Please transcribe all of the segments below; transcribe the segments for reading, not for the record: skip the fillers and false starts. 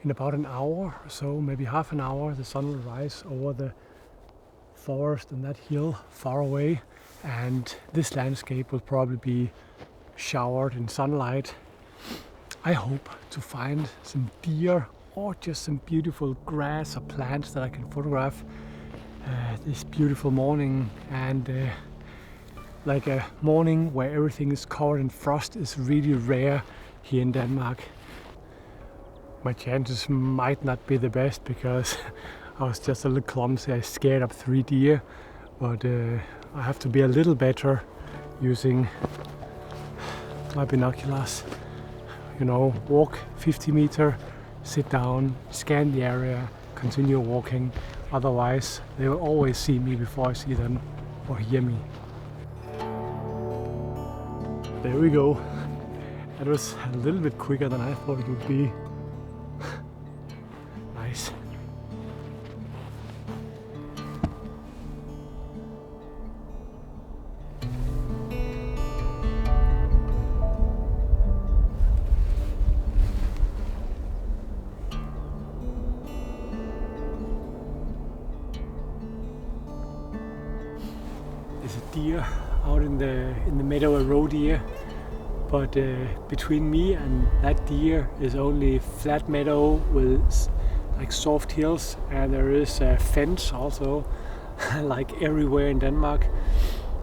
in about an hour or so, maybe half an hour, the sun will rise over the forest and that hill far away, and this landscape will probably be showered in sunlight. I hope to find some deer or just some beautiful grass or plants that I can photograph this beautiful morning. And like a morning where everything is covered in frost is really rare here in Denmark. My chances might not be the best because I was just a little clumsy. I scared up 3 deer, but I have to be a little better using my binoculars. You know, walk 50 meters, sit down, scan the area, continue walking. Otherwise, they will always see me before I see them or hear me. There we go. That was a little bit quicker than I thought it would be. Nice. There's a deer out in the meadow, a roe deer, but between me and that deer is only flat meadow with like soft hills, and there is a fence also like everywhere in Denmark,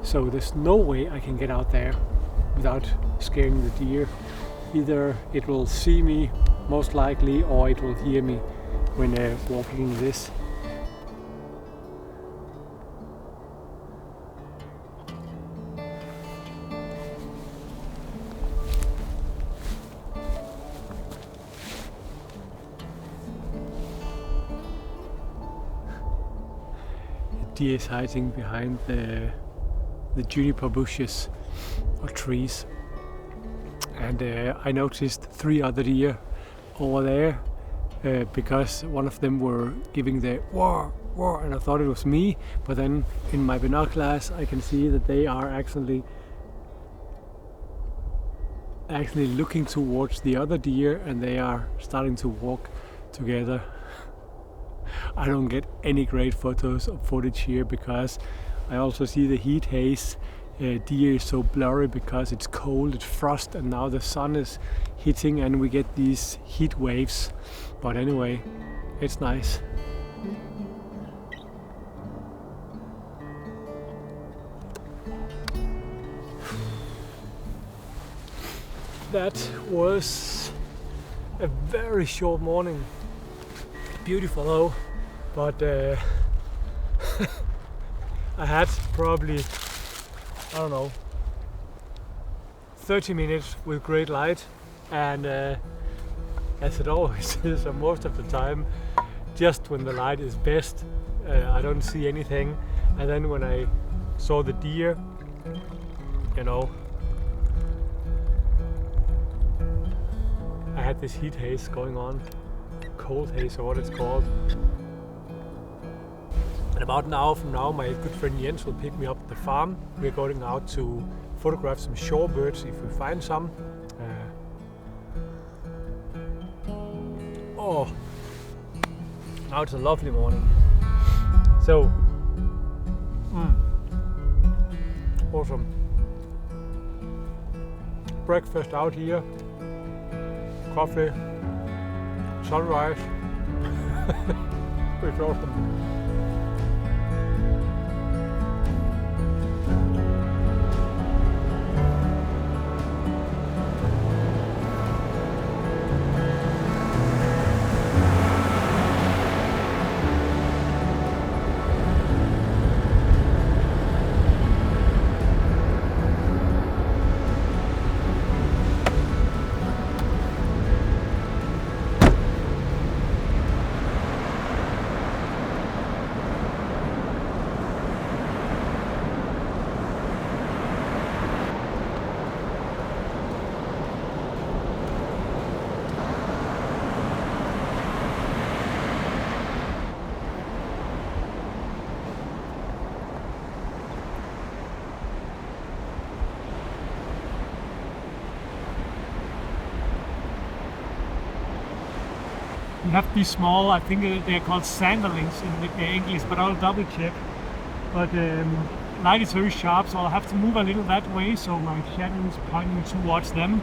so there's no way I can get out there without scaring the deer. Either it will see me most likely, or it will hear me when walking this. Deer is hiding behind the juniper bushes or trees, and I noticed 3 other deer over there because one of them were giving the roar, roar, and I thought it was me, but then in my binoculars I can see that they are actually looking towards the other deer, and they are starting to walk together. I don't get any great photos of footage here because I also see the heat haze. Deer is so blurry because it's cold, it's frost, and now the sun is hitting and we get these heat waves. But anyway, it's nice. That was a very short morning. Beautiful though, but I had probably, I don't know, 30 minutes with great light, and as it always is, most of the time, just when the light is best, I don't see anything, and then when I saw the deer, you know, I had this heat haze going on. Cold haze, or what it's called. And about an hour from now, my good friend Jens will pick me up at the farm. We're going out to photograph some shorebirds if we find some. Oh, now it's a lovely morning. So, awesome. Breakfast out here, coffee, sunrise. It's awesome. have these small, I think they're called Sanderlings in English, but I'll double check. But light is very sharp, so I'll have to move a little that way so my shadow is pointing towards them.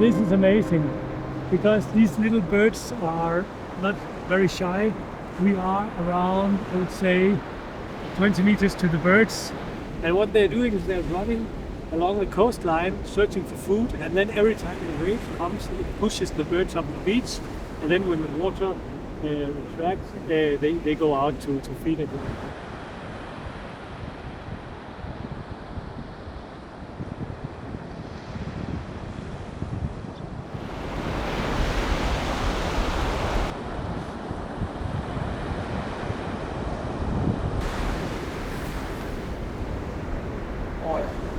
This is amazing because these little birds are not very shy. We are around, I would say, 20 meters to the birds, and what they're doing is they're running along the coastline searching for food, and then every time the wave comes it pushes the birds up the beach, and then when the water retracts they go out to feed again.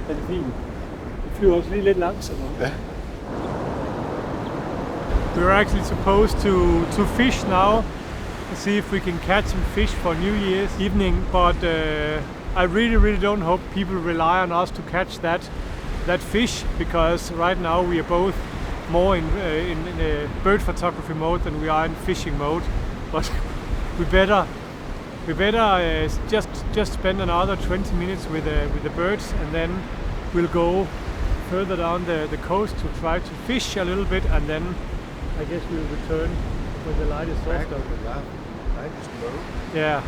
Den er fin. Det flyver også lige lidt langsommere. Ja. We're actually supposed to fish now and see if we can catch some fish for New Year's evening, but I really don't hope people rely on us to catch that fish, because right now we are both more in bird photography mode than we are in fishing mode. But we better just spend another 20 minutes with the birds, and then we'll go further down the coast to try to fish a little bit, and then I guess we'll return when the light is softer. Light is low. Yeah.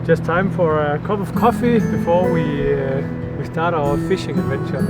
Just time for a cup of coffee before we start our fishing adventure.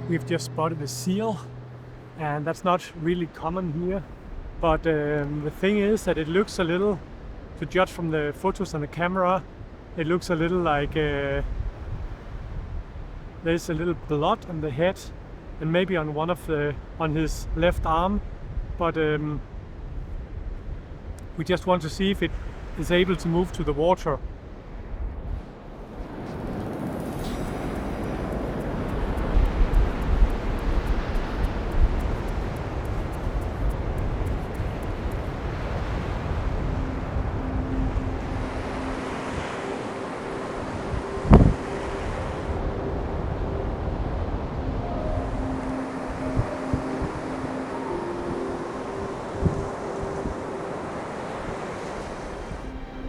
We've just spotted a seal, and that's not really common here, but the thing is that it looks a little, to judge from the photos on the camera, it looks a little like there's a little blood on the head and maybe on on his left arm, but we just want to see if it is able to move to the water.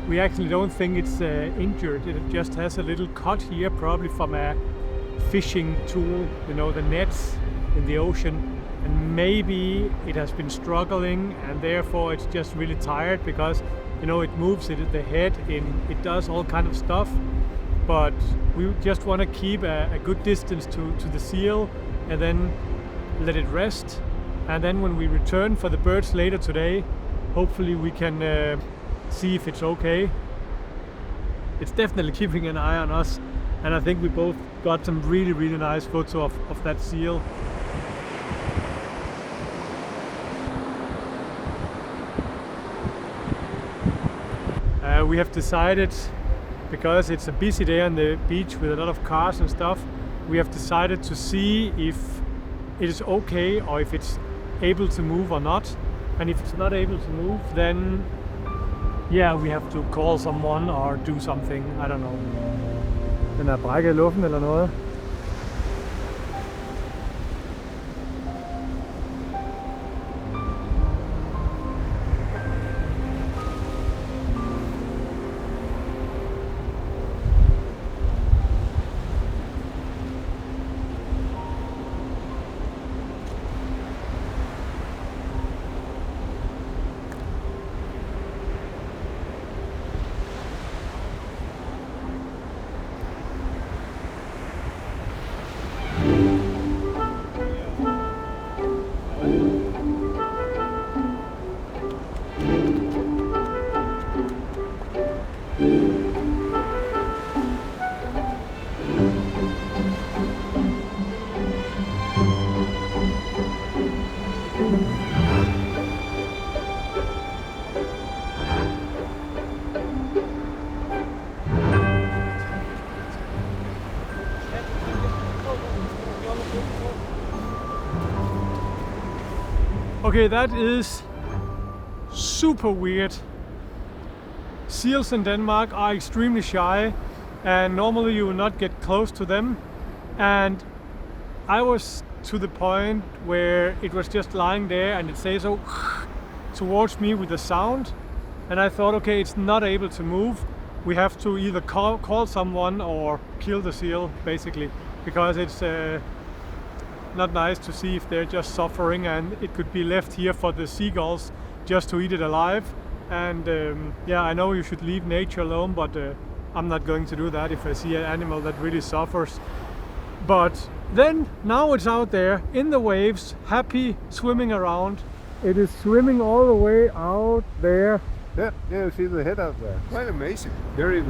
we actually don't think it's injured. It just has a little cut here, probably from a fishing tool, you know, the nets in the ocean. And maybe it has been struggling and therefore it's just really tired, because, you know, it moves it, the head in, it does all kind of stuff. But we just want to keep a good distance to the seal and then let it rest. And then when we return for the birds later today, hopefully we can see if it's okay. It's definitely keeping an eye on us, and I think we both got some really nice photo of that seal. We have decided, because it's a busy day on the beach with a lot of cars and stuff, we have decided to see if it is okay or if it's able to move or not. And if it's not able to move, then yeah, we have to call someone or do something. I don't know. Den er brækket i luften eller noget. Okay, that is super weird. Seals in Denmark are extremely shy, and normally you will not get close to them. And I was to the point where it was just lying there and it says so towards me with the sound, and I thought, okay, it's not able to move. We have to either call someone or kill the seal, basically, because it's not nice to see if they're just suffering, and it could be left here for the seagulls just to eat it alive. And yeah, I know you should leave nature alone, but I'm not going to do that if I see an animal that really suffers. But then now it's out there in the waves, happy, swimming around. It is swimming all the way out there. Yeah, you see the head out there. Quite amazing. Very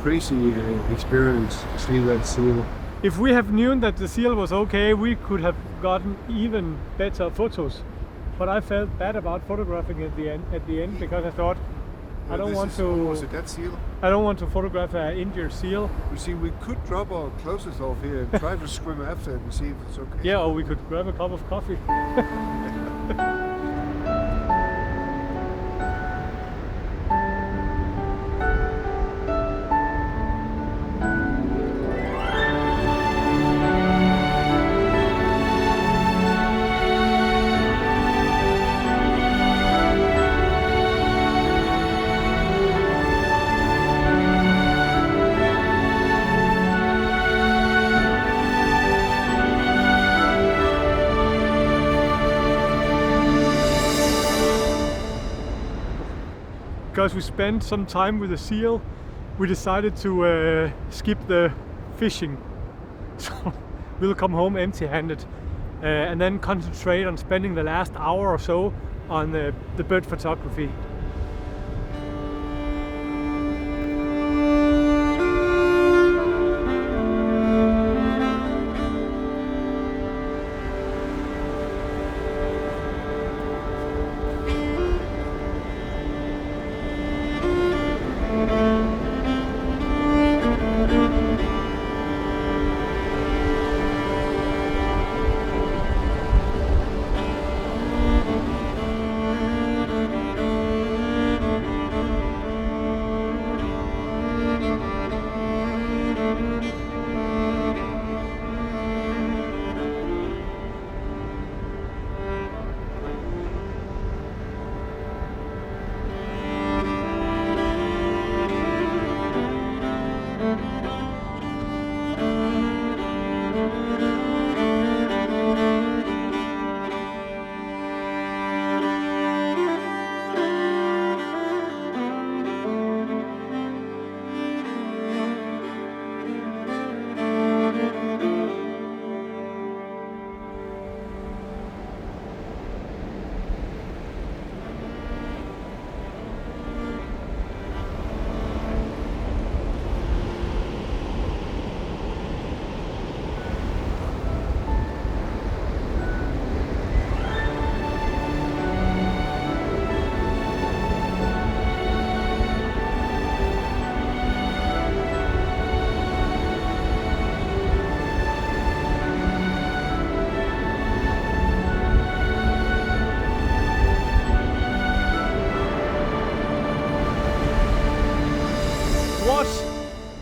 crazy experience to see that seal. If we have known that the seal was okay, we could have gotten even better photos. But I felt bad about photographing at the end because I thought, I don't want to. Was it that seal? I don't want to photograph an injured seal. You see, we could drop our clothes off here and try to swim after it and see if it's okay. Yeah, or we could grab a cup of coffee. Because we spent some time with the seal, we decided to skip the fishing. So we'll come home empty-handed and then concentrate on spending the last hour or so on the bird photography.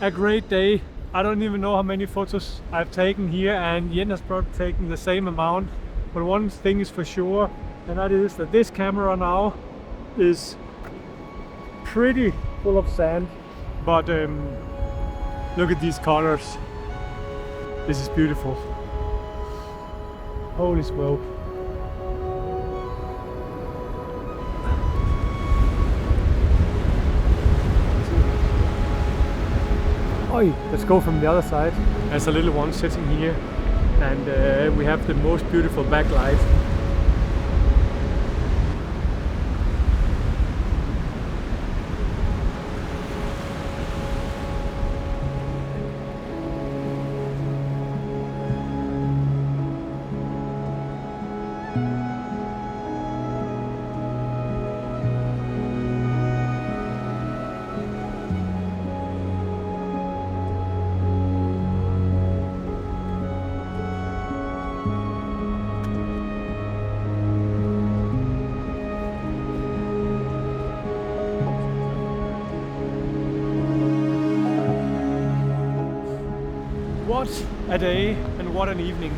a great day. I don't even know how many photos I've taken here, and Jen has probably taken the same amount. But one thing is for sure, and that is that this camera now is pretty full of sand. But look at these colors. This is beautiful. Holy smoke. Oi, let's go from the other side. There's a little one sitting here, and we have the most beautiful backlight. What a day and what an evening.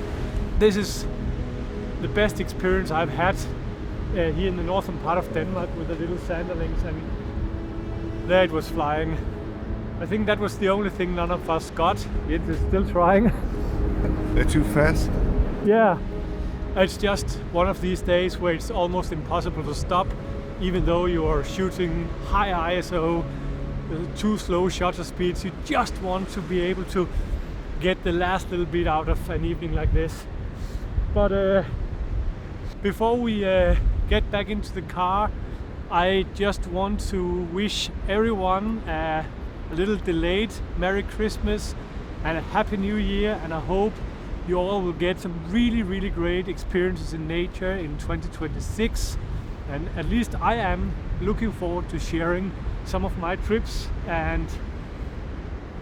This is the best experience I've had here in the northern part of Denmark with the little Sanderlings. I mean, there it was flying. I think that was the only thing none of us got. It is still trying. They're too fast. Yeah, it's just one of these days where it's almost impossible to stop, even though you are shooting high ISO, too slow shutter speeds. You just want to be able to get the last little bit out of an evening like this. But before we get back into the car, I just want to wish everyone a little delayed Merry Christmas and a Happy New Year, and I hope you all will get some really great experiences in nature in 2026. And at least I am looking forward to sharing some of my trips and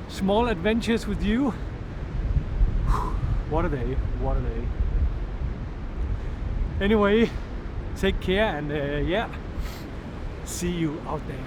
small adventures with you. What a day, what a day. Anyway, take care, and yeah, see you out there.